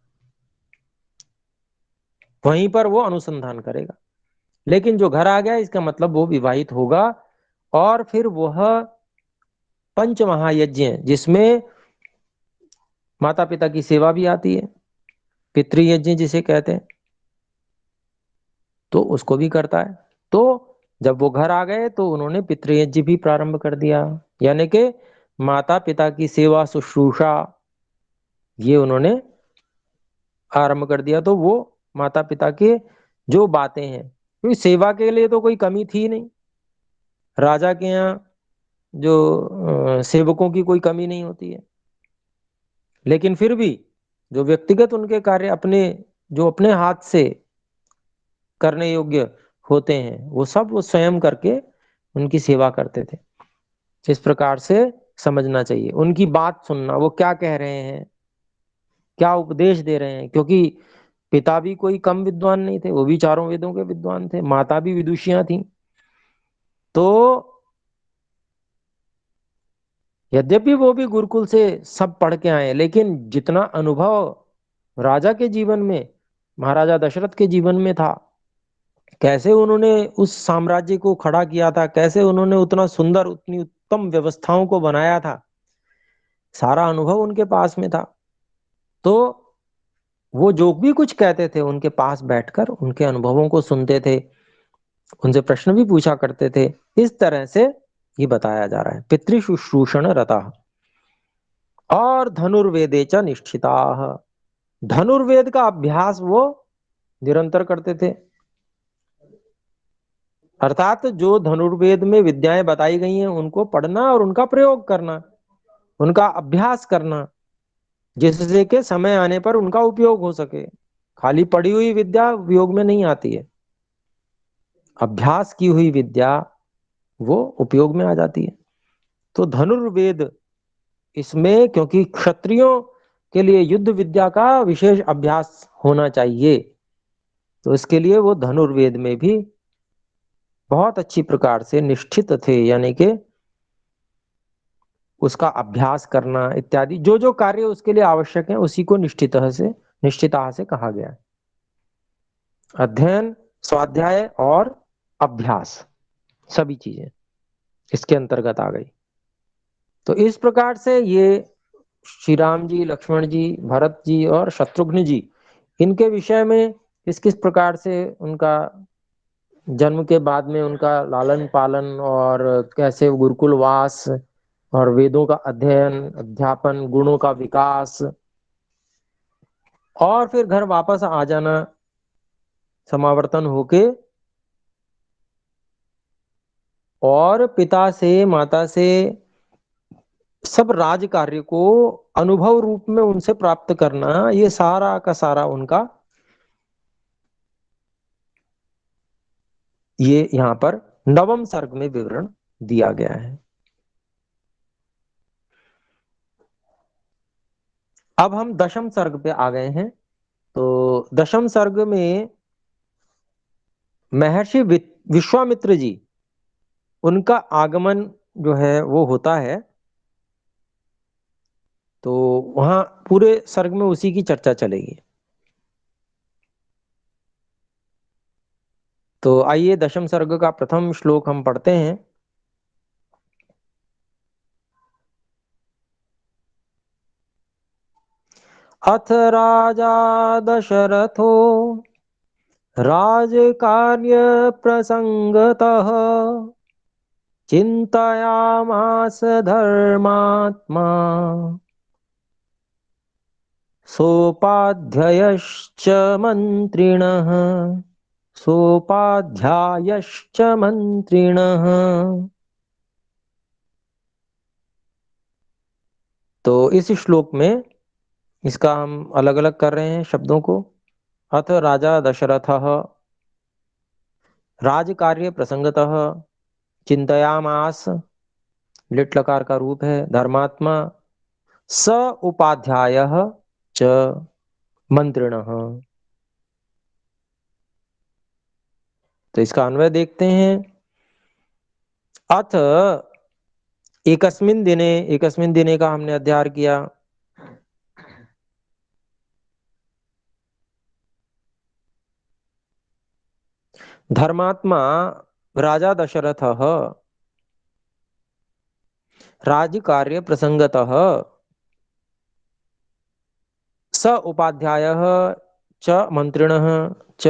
वहीं पर वो अनुसंधान करेगा। लेकिन जो घर आ गया इसका मतलब वो विवाहित होगा, और फिर वह पंच महायज्ञ जिसमें माता पिता की सेवा भी आती है, पितृयज्ञ जिसे कहते हैं, तो उसको भी करता है। तो जब वो घर आ गए तो उन्होंने पितृयज्ञ भी प्रारंभ कर दिया, यानी कि माता पिता की सेवा शुश्रूषा ये उन्होंने आरंभ कर दिया। तो वो माता पिता के जो बातें हैं, क्योंकि सेवा के लिए तो कोई कमी थी नहीं, राजा के यहाँ जो सेवकों की कोई कमी नहीं होती है, लेकिन फिर भी जो व्यक्तिगत उनके कार्य अपने जो अपने हाथ से करने योग्य होते हैं वो सब वो स्वयं करके उनकी सेवा करते थे। इस प्रकार से समझना चाहिए, उनकी बात सुनना, वो क्या कह रहे हैं, क्या उपदेश दे रहे हैं, क्योंकि पिता भी कोई कम विद्वान नहीं थे, वो भी चारों वेदों के विद्वान थे, माता भी विदुषियां थी। तो यद्यपि वो भी गुरुकुल से सब पढ़ के आए, लेकिन जितना अनुभव राजा के जीवन में, महाराजा दशरथ के जीवन में था, कैसे उन्होंने उस साम्राज्य को खड़ा किया था, कैसे उन्होंने उतना सुंदर उतनी उत्तम व्यवस्थाओं को बनाया था, सारा अनुभव उनके पास में था। तो वो जो भी कुछ कहते थे उनके पास बैठकर उनके अनुभवों को सुनते थे, उनसे प्रश्न भी पूछा करते थे। इस तरह से ये बताया जा रहा है, पितृ शुश्रूषण रता और धनुर्वेदे च निष्ठिता। धनुर्वेद का अभ्यास वो निरंतर करते थे, अर्थात जो धनुर्वेद में विद्याएं बताई गई हैं उनको पढ़ना और उनका प्रयोग करना, उनका अभ्यास करना, जिससे कि समय आने पर उनका उपयोग हो सके। खाली पढ़ी हुई विद्या उपयोग में नहीं आती है, अभ्यास की हुई विद्या वो उपयोग में आ जाती है। तो धनुर्वेद इसमें, क्योंकि क्षत्रियों के लिए युद्ध विद्या का विशेष अभ्यास होना चाहिए, तो इसके लिए वो धनुर्वेद में भी बहुत अच्छी प्रकार से निष्ठित थे, यानी कि उसका अभ्यास करना इत्यादि जो जो कार्य उसके लिए आवश्यक है उसी को निश्चितः से कहा गया है। अध्ययन, स्वाध्याय और अभ्यास सभी चीजें इसके अंतर्गत आ गई। तो इस प्रकार से ये श्री राम जी, लक्ष्मण जी, भरत जी और शत्रुघ्न जी, इनके विषय में किस किस प्रकार से उनका जन्म के बाद में उनका लालन पालन, और कैसे गुरुकुलवास और वेदों का अध्ययन अध्यापन, गुणों का विकास, और फिर घर वापस आ जाना समावर्तन होके, और पिता से माता से सब राज कार्य को अनुभव रूप में उनसे प्राप्त करना, ये सारा का सारा उनका ये यहाँ पर नवम सर्ग में विवरण दिया गया है। अब हम दशम सर्ग पे आ गए हैं। तो दशम सर्ग में महर्षि विश्वामित्र जी, उनका आगमन जो है वो होता है। तो वहां पूरे सर्ग में उसी की चर्चा चलेगी। तो आइए दशम सर्ग का प्रथम श्लोक हम पढ़ते हैं। अथ राजा दशरथो राजकार्य प्रसंगतः चिंतयामास धर्मात्मा सोपाध्ययश्च मंत्रिणः सोपाध्यायश्च मंत्रिणः। तो इस श्लोक में इसका हम अलग अलग कर रहे हैं शब्दों को। अथ राजा दशरथः राज कार्य प्रसंगतः चिंतयामास लिट लकार का रूप है। धर्मात्मा स उपाध्यायः च मंत्रिणः। तो इसका अन्वय देखते हैं। अथ एकस्मिन् दिने का हमने अध्ययन किया। धर्मात्मा राजा दशरथः राजकार्य प्रसंगतः स उपाध्यायः च मंत्रिणः च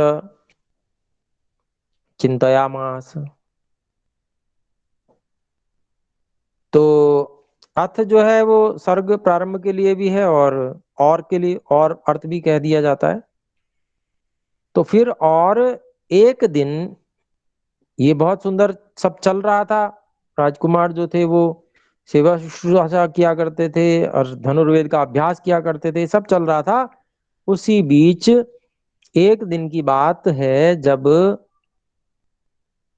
चिंतयामास। तो अर्थ जो है वो सर्ग प्रारंभ के लिए भी है और के लिए और अर्थ भी कह दिया जाता है। तो फिर और एक दिन ये बहुत सुंदर सब चल रहा था। राजकुमार जो थे वो सेवा शुश्रूषा किया करते थे और धनुर्वेद का अभ्यास किया करते थे, सब चल रहा था। उसी बीच एक दिन की बात है जब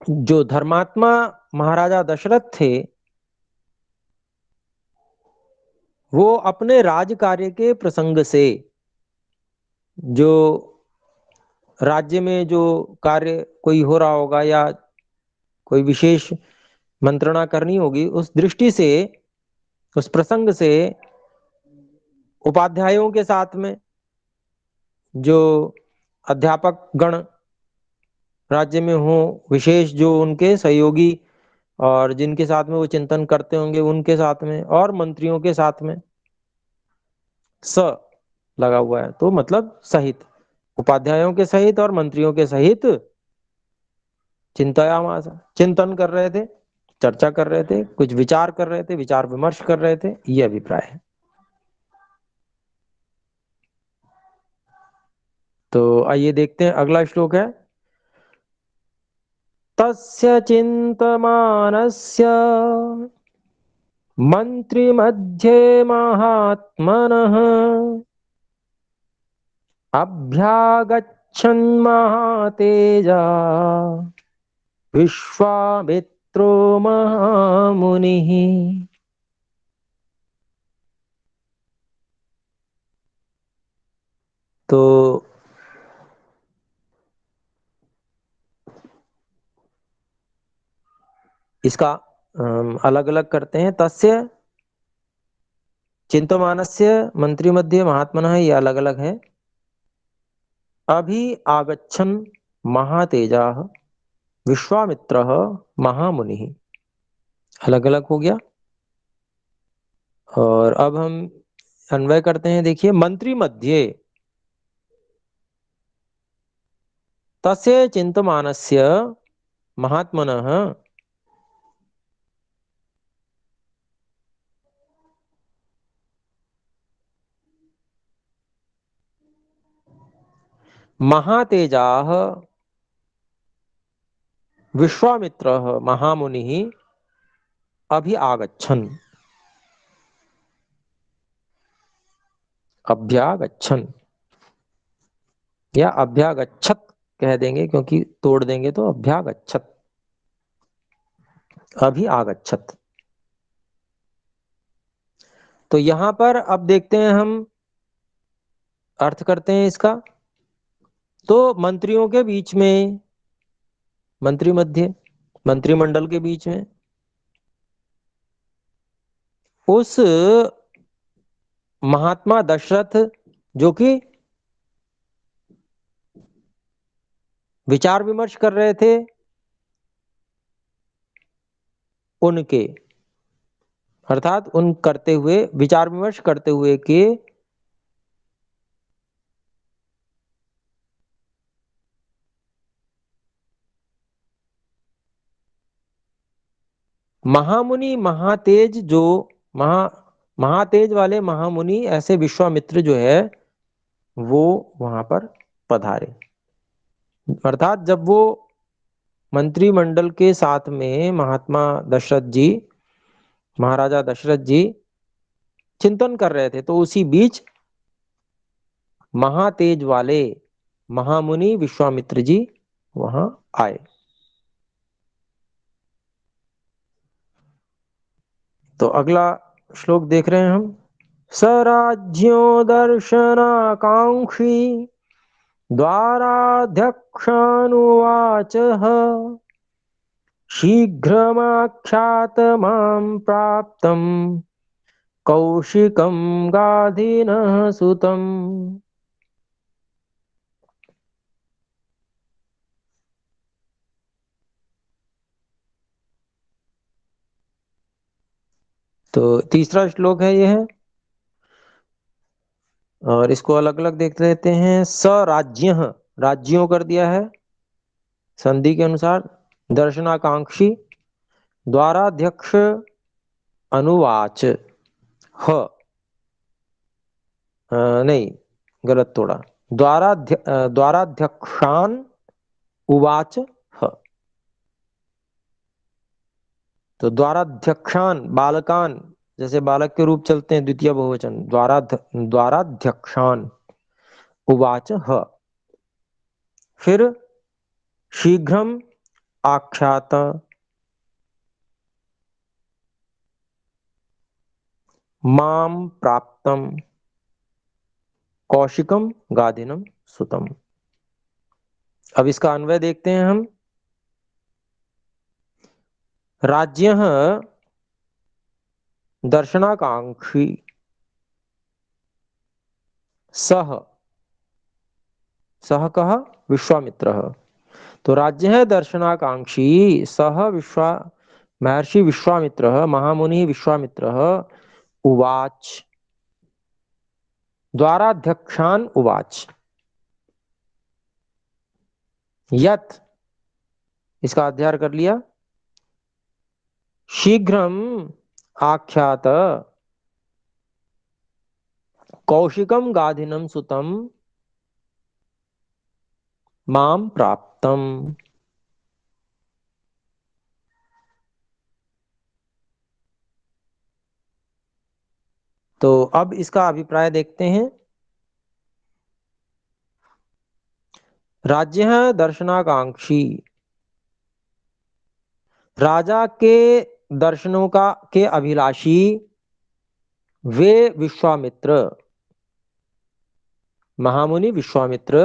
जो धर्मात्मा महाराजा दशरथ थे वो अपने राज कार्य के प्रसंग से, जो राज्य में जो कार्य कोई हो रहा होगा या कोई विशेष मंत्रणा करनी होगी, उस दृष्टि से, उस प्रसंग से उपाध्यायों के साथ में जो अध्यापक गण राज्य में हो, विशेष जो उनके सहयोगी और जिनके साथ में वो चिंतन करते होंगे उनके साथ में, और मंत्रियों के साथ में स लगा हुआ है तो मतलब सहित, उपाध्यायों के सहित और मंत्रियों के सहित चिंतयामास, चिंतन कर रहे थे, चर्चा कर रहे थे, कुछ विचार कर रहे थे, विचार विमर्श कर रहे थे, ये अभिप्राय है। तो आइए देखते हैं अगला श्लोक है। तस्य चिन्तमानस्य मंत्रिमध्ये महात्मनः अभ्यागच्छन् महातेजा विश्वामित्रो महामुनिः। तो इसका अलग अलग करते हैं। तस्य चिंतमानस्य मंत्री मध्य महात्मनः, ये अलग अलग है। अभि आगच्छन् महातेजाः विश्वामित्रः महामुनिः, अलग अलग हो गया। और अब हम अन्वय करते हैं। देखिए, मंत्री मध्य तस्य चिंतमानस्य महात्मनः महातेजाः विश्वामित्रः महामुनिः अभि आगच्छन्, अभ्यागच्छन् या अभ्यागच्छत् कह देंगे क्योंकि तोड़ देंगे तो अभ्यागच्छत्, अभि आगच्छत्। तो यहां पर अब देखते हैं हम, अर्थ करते हैं इसका। तो मंत्रियों के बीच में, मंत्री मध्य, मंत्रिमंडल के बीच में उस महात्मा दशरथ जो कि विचार विमर्श कर रहे थे, उनके, अर्थात उन करते हुए, विचार विमर्श करते हुए के महामुनि, महातेज जो महा महातेज वाले महामुनि ऐसे विश्वामित्र जो है वो वहां पर पधारे। अर्थात जब वो मंत्रिमंडल के साथ में महात्मा दशरथ जी, महाराजा दशरथ जी चिंतन कर रहे थे, तो उसी बीच महातेज वाले महामुनि विश्वामित्र जी वहां आए। तो अगला श्लोक देख रहे हैं हम। स राज्यो दर्शनाकांक्षी द्वाराध्यक्षानुवाचः शीघ्रमाख्यातमां प्राप्तं कौशिकं गाधिनः सुतम्। तो तीसरा श्लोक है यह, और इसको अलग अलग देख लेते हैं। स राज्य, राज्यों कर दिया है संधि के अनुसार। दर्शनाकांक्षी, द्वाराध्यक्ष अनुवाच, ह नहीं, गलत थोड़ा। द्वाराध्यक्षान उवाच ह। तो द्वाराध्यक्षान बालकान, जैसे बालक के रूप चलते हैं, द्वितीय बहुवचन द्वाराध्यक्षान उवाच ह। फिर शीघ्रम आख्यात माम प्राप्तम कौशिकम गाधिनम सुतम। अब इसका अन्वय देखते हैं हम। राज्य दर्शनाकांक्षी सह, सह कह विश्वामित्र। तो राज्य है दर्शनाकांक्षी सह महर्षि विश्वामित्र, महामुनि विश्वामित्र उवाच, द्वाराध्यक्षान उवाच, यत, इसका अध्ययन कर लिया, शीघ्रम आख्यात कौशिकम गाधिनम सुतम माम प्राप्तम। तो अब इसका अभिप्राय देखते हैं। राज्य है दर्शनाकांक्षी, राजा के दर्शनों का के अभिलाषी वे विश्वामित्र, महामुनि विश्वामित्र,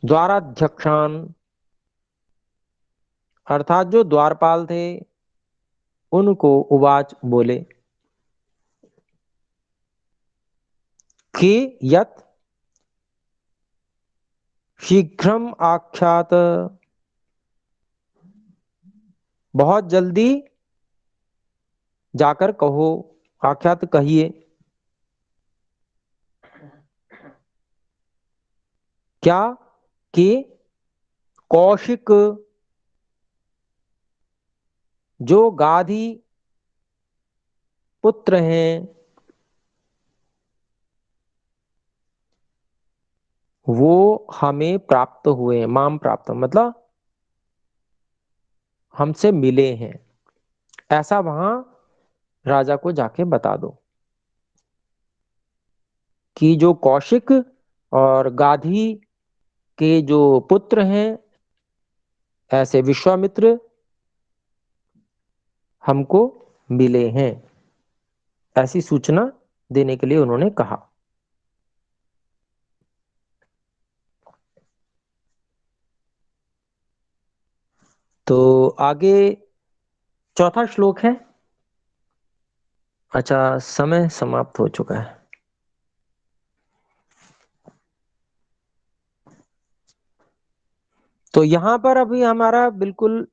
द्वाराध्यक्षान अर्थात जो द्वारपाल थे उनको उवाच बोले कि यत शीघ्रम आख्यात, बहुत जल्दी जाकर कहो, आख्यात कहिए, क्या कि कौशिक जो गाधी पुत्र हैं वो हमें प्राप्त हुए, माम प्राप्त मतलब हमसे मिले हैं, ऐसा वहां राजा को जाके बता दो कि जो कौशिक और गाधी के जो पुत्र हैं ऐसे विश्वामित्र हमको मिले हैं, ऐसी सूचना देने के लिए उन्होंने कहा। तो आगे चौथा श्लोक है। अच्छा, समय समाप्त हो चुका है। तो यहां पर अभी हमारा बिल्कुल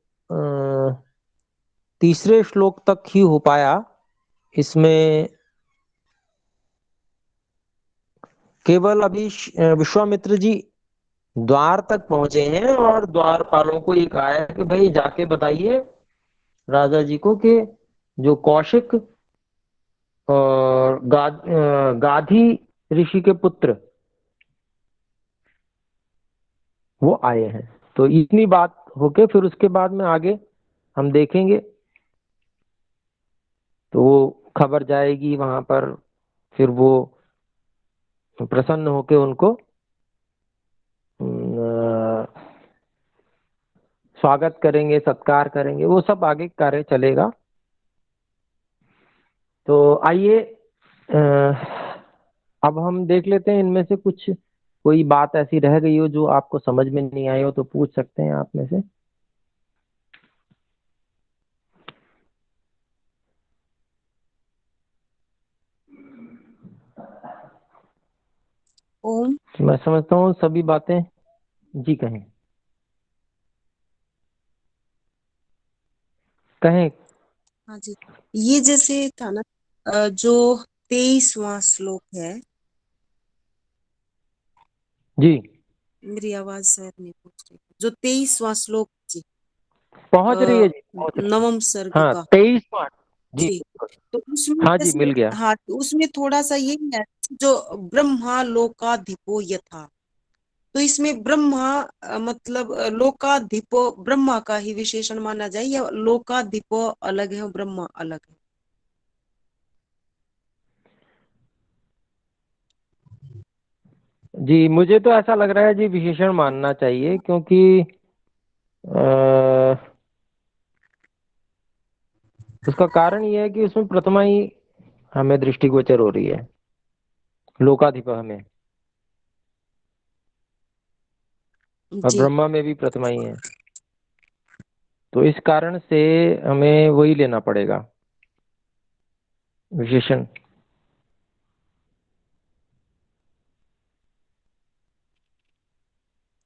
तीसरे श्लोक तक ही हो पाया। इसमें केवल अभी विश्वामित्र जी द्वार तक पहुंचे हैं और द्वारपालों को ये कहा है कि भाई जाके बताइए राजा जी को कि जो कौशिक और गाधी ऋषि के पुत्र वो आए हैं। तो इतनी बात होके फिर उसके बाद में आगे हम देखेंगे। तो वो खबर जाएगी वहां पर, फिर वो प्रसन्न होके उनको स्वागत करेंगे, सत्कार करेंगे, वो सब आगे कार्य चलेगा। तो आइए अब हम देख लेते हैं इनमें से कुछ, कोई बात ऐसी रह गई हो जो आपको समझ में नहीं आई हो तो पूछ सकते हैं आप में से।
ओम।
तो मैं समझता हूँ सभी बातें। जी कहें कहें।
हाँ जी, ये जैसे था ना, जो 23वां श्लोक है।
जी
मेरी आवाज शायद नहीं पहुंच रही। जो 23वां श्लोक जी,
पहुंच रही है जी, पहुंच रही है।
नवम सर्ग
हाँ
का।
23 मार्च। जी
जी,
बिल्कुल।
तो उसमें
हाँ जी
जैसे,
मिल गया।
हाँ, तो उसमें थोड़ा सा ये है, जो ब्रह्मा लोकाधिपो यथा। तो इसमें ब्रह्मा मतलब लोकाधिपो ब्रह्मा का ही विशेषण माना जाए, या लोकाधिपो अलग है और ब्रह्मा अलग है?
जी मुझे तो ऐसा लग रहा है जी विशेषण मानना चाहिए, क्योंकि अ, उसका कारण ये है कि उसमें प्रथमा ही हमें दृष्टिगोचर हो रही है, लोकाधिप हमें, और
जी
ब्रह्मा में भी प्रथमा ही है। तो इस कारण से हमें वही लेना पड़ेगा विशेषण।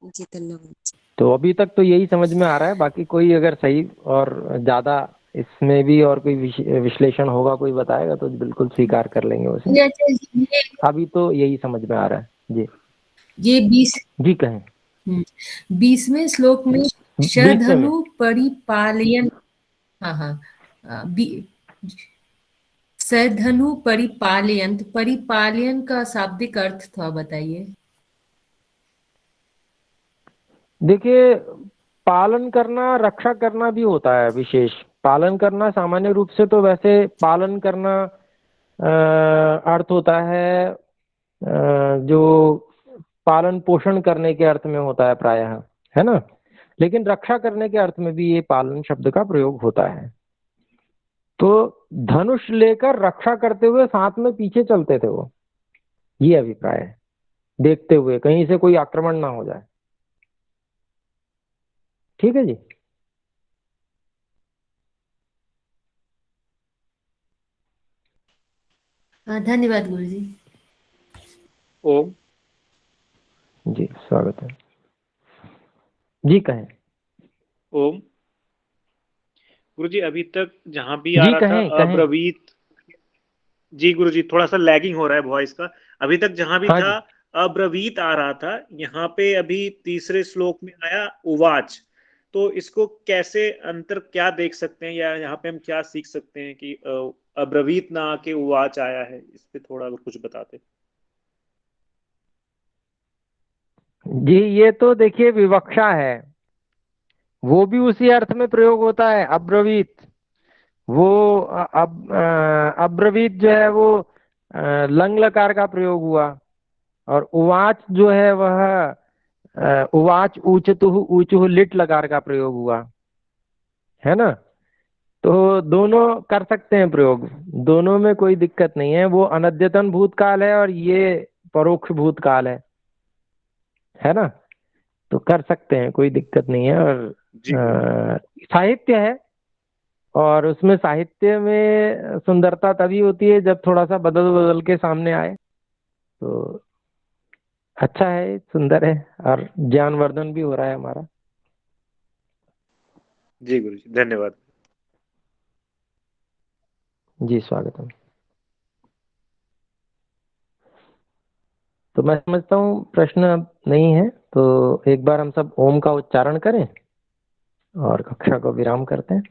जी, धन्यवाद।
तो अभी तक तो यही समझ में आ रहा है, बाकी कोई अगर सही और ज्यादा इसमें भी और कोई विश्लेषण होगा, कोई बताएगा तो बिल्कुल स्वीकार कर लेंगे उसे।
ये अच्छा, ये
अभी तो यही समझ में आ रहा है जी।
ये 20
जी कहें।
20वें श्लोक में
20वें में।
शधनु परिपालयन। हाँ हाँ। सधनु परिपालयंत, परिपालयन का शाब्दिक अर्थ था, बताइए।
देखिए पालन करना, रक्षा करना भी होता है विशेष। पालन करना सामान्य रूप से तो वैसे पालन करना अर्थ होता है जो पालन पोषण करने के अर्थ में होता है प्रायः, है ना। लेकिन रक्षा करने के अर्थ में भी ये पालन शब्द का प्रयोग होता है। तो धनुष लेकर रक्षा करते हुए साथ में पीछे चलते थे वो, ये अभिप्राय है, देखते हुए कहीं से कोई आक्रमण ना हो जाए। ठीक है जी।
धन्यवाद गुरु जी।
ओम।
जी स्वागत है। जी कहें।
ओम। गुरुजी अभी तक जहां भी आ
जी
रहा था
कहें कहें।
अब्रवीत। जी गुरुजी थोड़ा सा लैगिंग हो रहा है वॉइस का। अभी तक जहां भी
हाँ
था
जी।
अब्रवीत आ रहा था, यहाँ पे अभी तीसरे श्लोक में आया उवाच। तो इसको कैसे अंतर क्या देख सकते हैं, या यहाँ पे हम क्या सीख सकते हैं कि अब्रवीत ना आके उवाच आया है? इस पे थोड़ा कुछ बताते।
जी ये तो देखिए विवक्षा है, वो भी उसी अर्थ में प्रयोग होता है अब्रवीत। वो अब्रवीत जो है वो लंग लकार का प्रयोग हुआ, और उवाच जो है वह उवाच ऊचतुः ऊचुः लिट लकार का प्रयोग हुआ, है ना। तो दोनों कर सकते हैं प्रयोग, दोनों में कोई दिक्कत नहीं है। वो अनद्यतन भूतकाल है और ये परोक्ष भूतकाल है ना। तो कर सकते हैं, कोई दिक्कत नहीं है। और
जी गुरुजी।
साहित्य है, और उसमें साहित्य में सुंदरता तभी होती है जब थोड़ा सा बदल बदल के सामने आए। तो अच्छा है, सुंदर है, और ज्ञानवर्धन भी हो रहा है हमारा।
जी गुरुजी धन्यवाद।
जी स्वागत है। तो मैं समझता हूँ प्रश्न अब नहीं है, तो एक बार हम सब ओम का उच्चारण करें और कक्षा को विराम करते हैं।